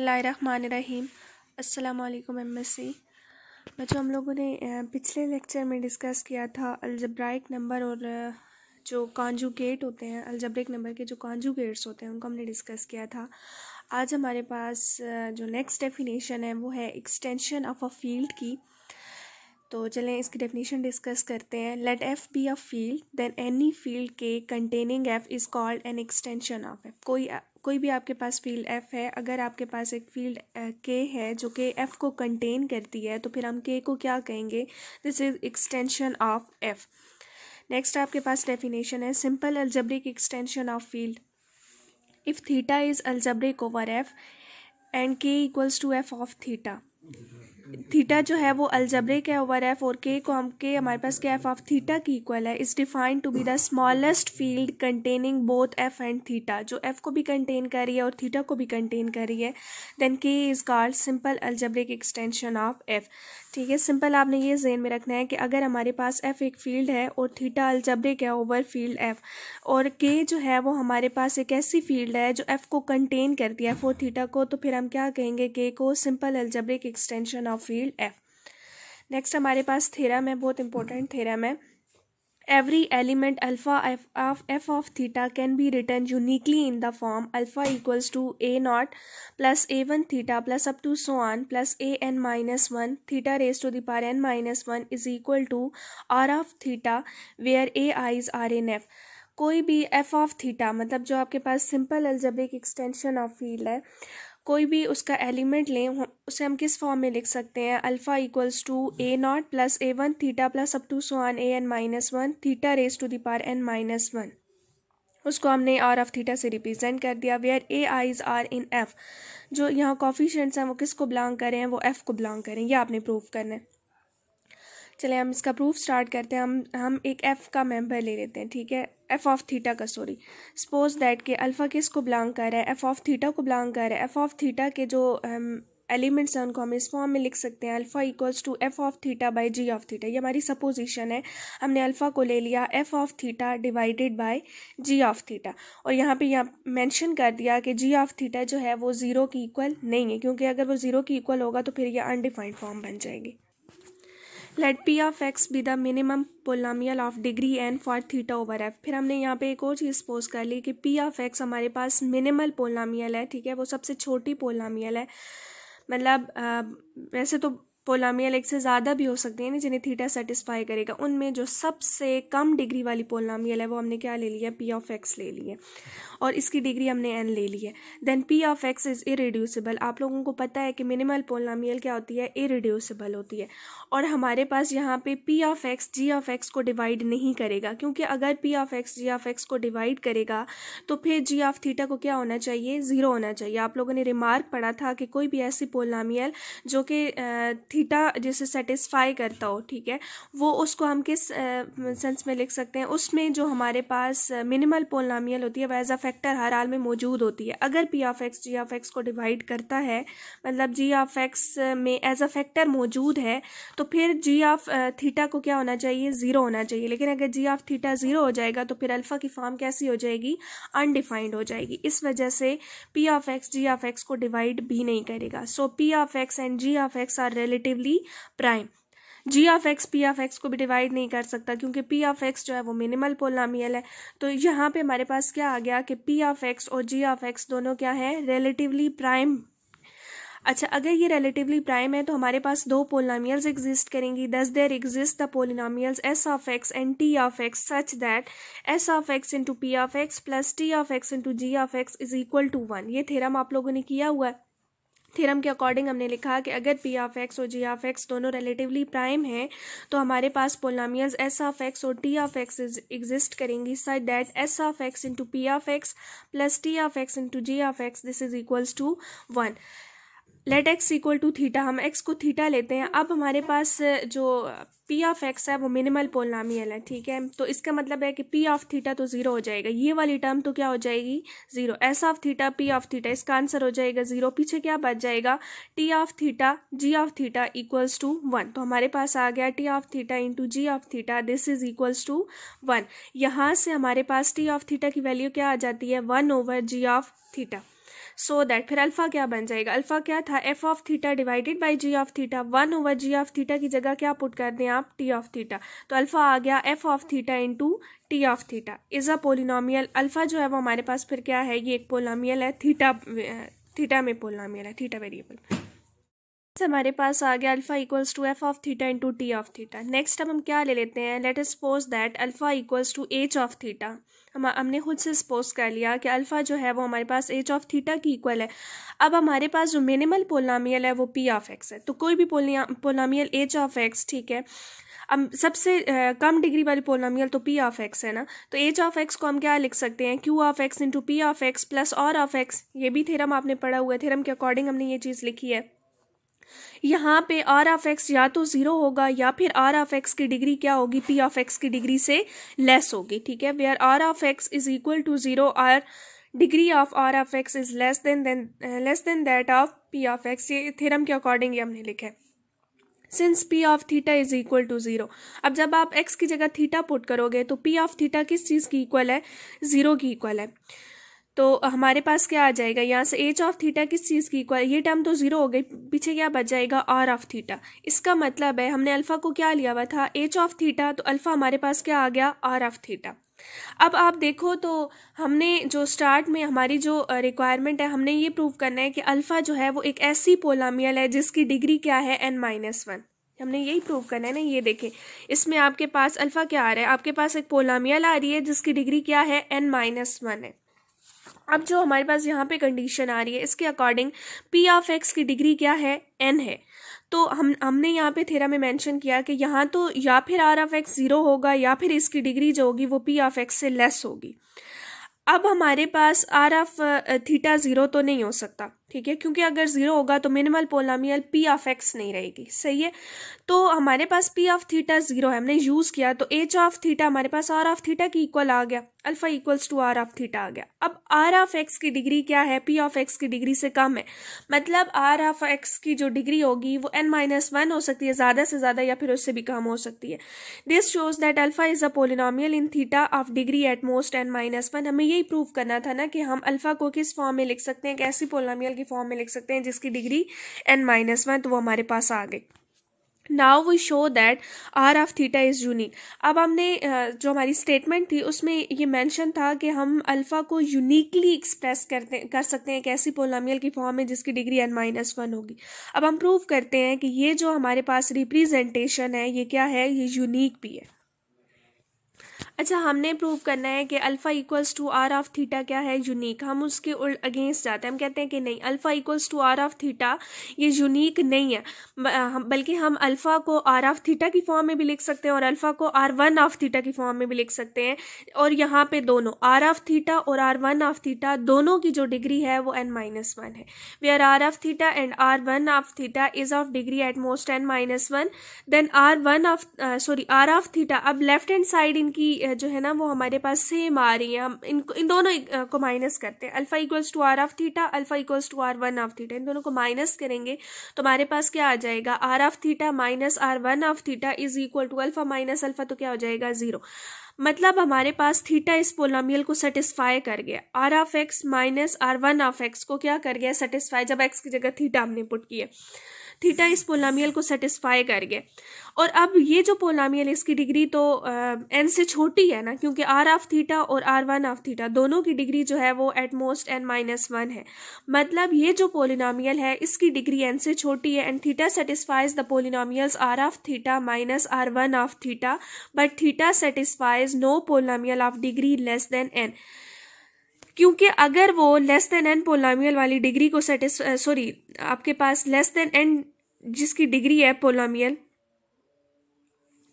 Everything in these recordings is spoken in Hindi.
बिस्मिल्लाहिर्रहमानिर्रहीम। अस्सलामुअलैकुम एमएससी बच्चों, हम लोगों ने पिछले लेक्चर में डिस्कस किया था अलजब्राइक नंबर और जो कॉन्जुगेट होते हैं, अलजब्रिक नंबर के जो कॉन्जुगेट्स होते हैं उनको हमने डिस्कस किया था। आज हमारे पास जो नेक्स्ट डेफिनेशन है वो है एक्सटेंशन ऑफ अ फील्ड की। तो चलें इसकी डेफिनेशन डिस्कस करते हैं। Let F be a field then any field K containing F is called an extension of F. कोई भी आपके पास फील्ड एफ है, अगर आपके पास एक फील्ड के है जो कि एफ को कंटेन करती है तो फिर हम के को क्या कहेंगे? This is extension of F. Next आपके पास डेफिनेशन है simple algebraic extension of field if theta is algebraic over F and K equals to F of theta. Theta जो है वो अलजेब्रिक है ओवर एफ और के को हमारे पास क्या एफ ऑफ थीटा की इक्वल है। Is defined to be the smallest field containing both F and theta, जो एफ को भी कंटेन कर रही है और थीटा को भी कंटेन कर रही है। देन के is called simple algebraic extension of F. ठीक है, सिंपल आपने ये ज़हन में रखना है कि अगर हमारे पास एफ एक फील्ड है और थीटा अलजेब्रिक है ओवर फील्ड एफ और के जो है वो हमारे पास एक ऐसी फील्ड है जो एफ को कंटेन करती है एफ और थीटा को, तो फिर हम क्या कहेंगे? के को simple algebraic extension of field F. Next हमारे पास थ्योरम है, बहुत इंपॉर्टेंट थ्योरम है। Every element alpha f of theta can be written uniquely in the form alpha equals to a naught plus a1 theta plus up to so on plus a n minus 1 theta raised to the power n minus 1 is equal to r of theta where a i's are in f। कोई भी f of theta मतलब जो आपके पास simple algebraic extension of field है, कोई भी उसका एलिमेंट लें, उसे हम किस फॉर्म में लिख सकते हैं? Alpha equals to A naught plus A one theta plus up to so on A N minus one theta raise to the power N minus one. उसको हमने आर ऑफ थीटा से रिप्रेजेंट कर दिया। Where A i's are in F, जो यहाँ कॉफिशिएंट्स हैं वो किसको बिलोंग कर रहे हैं? वो एफ को बिलोंग करें। ये आपने प्रूव करना है। चलिए हम इसका प्रूफ स्टार्ट करते हैं। हम एक एफ का मेंबर ले लेते हैं, ठीक है, एफ ऑफ थीटा का, सॉरी। सपोज दैट के अल्फ़ा किसको बिलोंग कर रहा है? एफ ऑफ थीटा को बिलोंग कर रहा है। एफ ऑफ थीटा के जो एलिमेंट्स हैं उनको हम इस फॉर्म में लिख सकते हैं, alpha equals to F of theta by G of theta. ये हमारी सपोजिशन है। हमने अल्फ़ा को ले लिया F of theta divided by G of theta, और यहाँ मेंशन कर दिया कि जी ऑफ थीटा जो है वो ज़ीरो की इक्वल नहीं है, क्योंकि अगर वो ज़ीरो की इक्वल होगा तो फिर ये अनडिफाइंड फॉर्म बन जाएगी। Let P of X be the minimum polynomial of degree N for theta over F. फिर हमने यहाँ पे एक और चीज़ सपोज कर ली कि पी ऑफ एक्स हमारे पास मिनिमल पोलिनोमियल है, ठीक है, वो सबसे छोटी पोलिनोमियल है। मतलब वैसे तो पोलिनोमियल एक से ज़्यादा भी हो सकते हैं जिन्हें थीटा सेटिस्फाई करेगा, उनमें जो सबसे कम डिग्री वाली पोलिनोमियल है वो हमने क्या ले लिया? पी ऑफ एक्स ले लिया, और इसकी डिग्री हमने एन ले ली है। Then P of X is irreducible. आप लोगों को पता है कि मिनिमल पोलिनोमियल क्या होती है? इरेड्यूसिबल होती है। और हमारे पास यहाँ पे P of X G of X को डिवाइड नहीं करेगा, क्योंकि अगर P of X G of X को डिवाइड करेगा तो फिर जी ऑफ थीटा को क्या होना चाहिए? ज़ीरो होना चाहिए। आप लोगों ने रिमार्क पढ़ा था कि कोई भी ऐसी पोलिनोमियल जो कि थीटा जिसे सेटिस्फाई करता हो, ठीक है, वो उसको हम किस सेंस में लिख सकते हैं? उसमें जो हमारे पास मिनिमल पोलिनोमियल होती है वह एज अ फैक्टर हर हाल में मौजूद होती है। अगर P of X G of X को डिवाइड करता है, मतलब जी ऑफ एक्स में एज अ फैक्टर मौजूद है, तो फिर जी ऑफ थीटा को क्या होना चाहिए? ज़ीरो होना चाहिए। लेकिन अगर जी ऑफ थीटा ज़ीरो हो जाएगा तो फिर अल्फ़ा की फॉर्म कैसी हो जाएगी? अनडिफाइंड हो जाएगी। इस वजह से P of X G of X को डिवाइड भी नहीं करेगा। So P of X and G of X are relatively prime. G of X P of X को भी डिवाइड नहीं कर सकता, क्योंकि पी ऑफ एक्स जो है वो मिनिमल पोलिनोमियल है। तो यहाँ पे हमारे पास क्या आ गया कि पी ऑफ एक्स और जी ऑफ एक्स दोनों क्या है? Relatively prime. अच्छा, अगर ये रिलेटिवली प्राइम है तो हमारे पास दो पोलिनोमियल्स एग्जिस्ट करेंगी। Thus there exist the polynomials S of X and T of X such that S of X into P of X plus T of X into G of X is equal to one. ये थ्योरम आप लोगों ने किया हुआ है। थ्योरम के अकॉर्डिंग हमने लिखा कि अगर पी ऑफ एक्स और जी ऑफ एक्स दोनों रिलेटिवली प्राइम हैं तो हमारे पास पोलिनोमियल्स एस ऑफ एक्स और टी ऑफ एक्स एग्जिस्ट करेंगी such that S of X into P of X plus T of X into G of X this is equals to one. Let X equal to theta, हम एक्स को थीटा लेते हैं। अब हमारे पास जो पी ऑफ एक्स है वो मिनिमल पोलिनोमियल है, ठीक है, तो इसका मतलब है कि पी ऑफ थीटा तो ज़ीरो हो जाएगा। ये वाली टर्म तो क्या हो जाएगी? Zero. S of theta P of theta, इसका आंसर हो जाएगा ज़ीरो। पीछे क्या बच जाएगा? T of theta G of theta equals to one. तो हमारे पास आ गया T of theta into G of theta this is equals to one. यहाँ से हमारे पास टी ऑफ थीटा की वैल्यू क्या आ जाती है? One over G of theta. So that फिर अल्फा क्या बन जाएगा, अल्फा क्या था, F of theta divided by G of theta, 1/g of theta की जगह क्या पुट कर दें आप, टी ऑफ थीटा, तो अल्फा आ गया F of theta into T of theta is a polynomial. Alpha जो है वो हमारे पास फिर क्या है, ये एक पोलिनोमियल है, थीटा में पोलिनोमियल है, थीटा वेरिएबल। हमारे पास आ गया alpha equals to F of theta into T of theta. Next अब हम क्या ले लेते हैं, let us suppose that alpha equals to H of theta. हमने खुद से सपोज कर लिया कि अल्फा जो है वो हमारे पास एच ऑफ थीटा की इक्वल है। अब हमारे पास जो मिनिमल पोलिनोमियल है वो पी ऑफ एक्स है, तो कोई भी पोलिनोमियल एच ऑफ एक्स, ठीक है, अब सबसे कम डिग्री वाली पोलिनोमियल तो पी ऑफ एक्स है ना, तो एच ऑफ एक्स को हम क्या लिख सकते हैं, Q of X into P of X plus R of X. ये भी थ्योरम आपने पढ़ा हुआ है, थ्योरम के अकॉर्डिंग हमने ये चीज़ लिखी है। यहाँ पे आर ऑफ एक्स या तो ज़ीरो होगा या फिर आर ऑफ एक्स की डिग्री क्या होगी, पी ऑफ एक्स की डिग्री से लेस होगी, ठीक है, where R of X is equal to zero, R degree of R of X is less than that of P of X. ये थ्योरम के अकॉर्डिंग ये हमने लिखा है। Since P of theta is equal to zero, अब जब आप एक्स की जगह थीटा पुट करोगे तो पी ऑफ थीटा किस चीज़ की इक्वल है, ज़ीरो की इक्वल है, तो हमारे पास क्या आ जाएगा, यहाँ से एच ऑफ थीटा किस चीज़ की इक्वल, ये टर्म तो ज़ीरो हो गई, पीछे क्या बच जाएगा, आर ऑफ थीटा। इसका मतलब है हमने अल्फ़ा को क्या लिया हुआ था, एच ऑफ थीटा, तो अल्फ़ा हमारे पास क्या आ गया, आर ऑफ थीटा। अब आप देखो तो हमने जो स्टार्ट में हमारी जो रिक्वायरमेंट है, हमने ये प्रूव करना है कि अल्फ़ा जो है वो एक ऐसी पोलिनोमियल है जिसकी डिग्री क्या है, n-1। हमने यही प्रूव करना है ना। ये देखें, इसमें आपके पास अल्फ़ा क्या आ रहा है, आपके पास एक पोलिनोमियल आ रही है जिसकी डिग्री क्या है, n-1 है। अब जो हमारे पास यहाँ पे कंडीशन आ रही है, इसके अकॉर्डिंग पी ऑफ एक्स की डिग्री क्या है, n है, तो हमने यहाँ पे थ्योरम में मेंशन किया कि यहाँ तो या फिर आर ऑफ एक्स ज़ीरो होगा या फिर इसकी डिग्री जो होगी वो पी ऑफ एक्स से लेस होगी। अब हमारे पास आर ऑफ थीटा ज़ीरो तो नहीं हो सकता, ठीक है, क्योंकि अगर ज़ीरो होगा तो minimal polynomial P of X नहीं रहेगी, सही है। तो हमारे पास पी ऑफ थीटा ज़ीरो है, हमने यूज़ किया, तो एच ऑफ थीटा हमारे पास आर ऑफ थीटा की इक्वल आ गया, alpha equals to R of theta आ गया। अब आर ऑफ एक्स की डिग्री क्या है, पी ऑफ एक्स की डिग्री से कम है, मतलब आर ऑफ एक्स की जो डिग्री होगी वो n-1 हो सकती है ज़्यादा से ज़्यादा, या फिर उससे भी कम हो सकती है। This shows that alpha is a polynomial in theta of degree at most n-1। हमें यही प्रूव करना था ना कि हम अल्फा को किस फॉर्म में लिख सकते हैं, कैसी पोलिनोमियल की फॉर्म में लिख सकते हैं जिसकी डिग्री n-1, तो वो हमारे पास आ गई। Now we show that R of theta is unique. अब हमने जो हमारी स्टेटमेंट थी उसमें ये मेंशन था कि हम अल्फ़ा को यूनिकली एक्सप्रेस कर सकते हैं कैसी पोलिनोमियल की फॉर्म में जिसकी डिग्री n-1 होगी। अब हम प्रूव करते हैं कि ये जो हमारे पास रिप्रेजेंटेशन है ये क्या है, ये यूनिक भी है। अच्छा, हमने प्रूव करना है कि alpha equals to R of theta क्या है, यूनिक। हम उसके अगेंस्ट जाते हैं, हम कहते हैं कि नहीं, alpha equals to R of theta ये यूनिक नहीं है, बल्कि हम अल्फ़ा को आर ऑफ थीटा की फॉर्म में भी लिख सकते हैं और अल्फ़ा को R1 ऑफ थीटा की फॉर्म में भी लिख सकते हैं। और यहाँ पे दोनों आर ऑफ थीटा और R1 ऑफ थीटा दोनों की जो डिग्री है वो n-1 है, where R of theta and R1 of theta is of degree at most n-1, then R of theta. अब लेफ्ट हैंड साइड इनकी जो है ना वो हमारे पास सेम आ रही है, हम इन दोनों को माइनस करते हैं, alpha equals to R of theta, alpha equals to R1 of theta, इन दोनों को माइनस करेंगे तो हमारे पास क्या आ जाएगा, R of theta minus R1 of theta is equal to alpha minus alpha, तो क्या हो जाएगा, ज़ीरो। मतलब हमारे पास थीटा इस पोलिनोमियल को सेटिस्फाई कर गया, R of X minus R1 of X को क्या कर गया, सेटिस्फाई, जब एक्स की जगह थीटा हमने पुट किया, थीटा इस पोलिनोमियल को सेटिस्फाई कर गया। और अब ये जो पोलिनोमियल है इसकी डिग्री तो n से छोटी है ना, क्योंकि आर ऑफ थीटा और R1 ऑफ थीटा दोनों की डिग्री जो है वो एट मोस्ट n-1 है। मतलब ये जो पोलिनोमियल है इसकी डिग्री n से छोटी है, and theta satisfies the polynomials R of theta minus R1 of theta, but theta satisfies no polynomial of degree less than n। क्योंकि अगर वो लेस देन n पोलिनोमियल वाली डिग्री को आपके पास लेस देन n जिसकी डिग्री है पोलिनोमियल,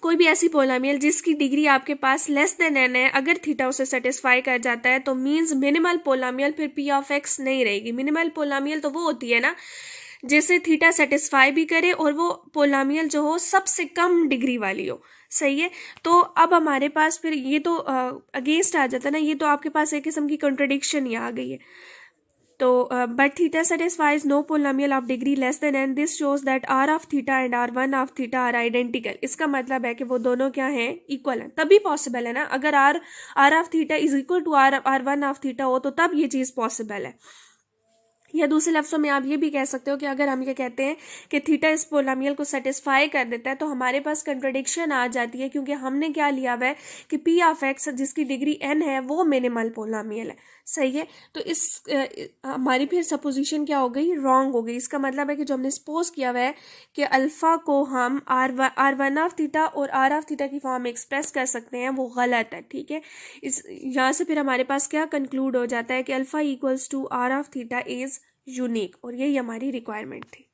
कोई भी ऐसी पोलिनोमियल जिसकी डिग्री आपके पास लेस देन n है, अगर थीटा उसे सेटिस्फाई कर जाता है तो मींस मिनिमल पोलिनोमियल फिर पी ऑफ एक्स नहीं रहेगी। मिनिमल पोलिनोमियल तो वो होती है ना जैसे थीटा सेटिस्फाई भी करे और वो पोलिनोमियल जो हो सबसे कम डिग्री वाली हो, सही है। तो अब हमारे पास फिर ये तो अगेंस्ट आ जाता है ना, ये तो आपके पास एक किस्म की कॉन्ट्रडिक्शन ही आ गई है। तो but theta satisfies no polynomial of degree less than n, this shows that R of theta and R1 of theta are identical. इसका मतलब है कि वो दोनों क्या हैं, इक्वल हैं, तभी पॉसिबल है ना, अगर R of theta is equal to R1 of theta हो तो तब ये चीज़ पॉसिबल है। या दूसरे लफ्ज़ों में आप ये भी कह सकते हो कि अगर हम ये कहते हैं कि थीटा इस पोलामियल को सेटिस्फाई कर देता है तो हमारे पास कंट्रडिक्शन आ जाती है, क्योंकि हमने क्या लिया हुआ है कि पी ऑफ एक्स जिसकी डिग्री n है वो मिनिमल पोलामियल है। सही है, तो इस हमारी फिर सपोजिशन क्या हो गई, रॉन्ग हो गई। इसका मतलब है कि जो हमने सपोज किया हुआ है कि अल्फ़ा को हम आर वन ऑफ थीटा और आर ऑफ थीटा की फॉर्म में एक्सप्रेस कर सकते हैं, वो गलत है। ठीक है, इस यहाँ से फिर हमारे पास क्या कंक्लूड हो जाता है कि alpha equals to R of theta is unique, और यही हमारी रिक्वायरमेंट थी।